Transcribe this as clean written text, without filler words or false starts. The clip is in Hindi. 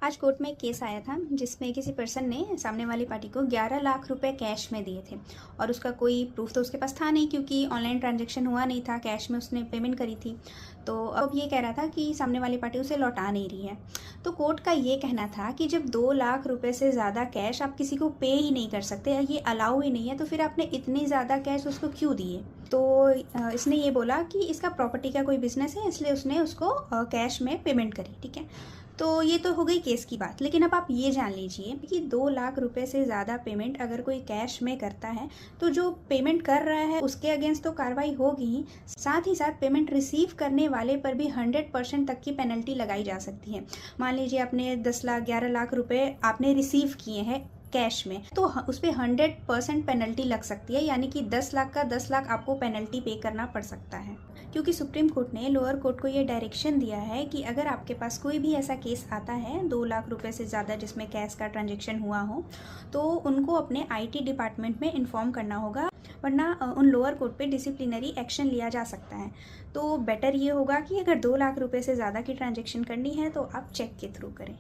आज कोर्ट में एक केस आया था जिसमें किसी पर्सन ने सामने वाली पार्टी को 11 लाख रुपए कैश में दिए थे और उसका कोई प्रूफ तो उसके पास था नहीं क्योंकि ऑनलाइन ट्रांजैक्शन हुआ नहीं था, कैश में उसने पेमेंट करी थी। तो अब ये कह रहा था कि सामने वाली पार्टी उसे लौटा नहीं रही है। तो कोर्ट का ये कहना था कि जब 2 लाख रुपए से ज़्यादा कैश आप किसी को पे ही नहीं कर सकते या ये अलाउ ही नहीं है, तो फिर आपने इतनी ज़्यादा कैश उसको क्यों दिए। तो इसने ये बोला कि इसका प्रॉपर्टी का कोई बिजनेस है, इसलिए उसने उसको कैश में पेमेंट करी। ठीक है, तो ये तो हो गई केस की बात। लेकिन अब आप ये जान लीजिए कि 2 लाख रुपए से ज़्यादा पेमेंट अगर कोई कैश में करता है तो जो पेमेंट कर रहा है उसके अगेंस्ट तो कार्रवाई होगी ही, साथ ही साथ पेमेंट रिसीव करने वाले पर भी 100% तक की पेनल्टी लगाई जा सकती है। मान लीजिए आपने 10 लाख 11 लाख रुपए आपने रिसीव किए हैं कैश में, तो उस पर 100% पेनल्टी लग सकती है, यानी कि 10 लाख का 10 लाख आपको पेनल्टी पे करना पड़ सकता है। क्योंकि सुप्रीम कोर्ट ने लोअर कोर्ट को ये डायरेक्शन दिया है कि अगर आपके पास कोई भी ऐसा केस आता है 2 लाख रुपए से ज़्यादा जिसमें कैश का ट्रांजैक्शन हुआ हो, तो उनको अपने आईटी डिपार्टमेंट में इन्फॉर्म करना होगा, वरना उन लोअर कोर्ट पे डिसिप्लिनरी एक्शन लिया जा सकता है। तो बेटर ये होगा कि अगर 2 लाख रुपए से ज़्यादा की ट्रांजैक्शन करनी है तो आप चेक के थ्रू करें।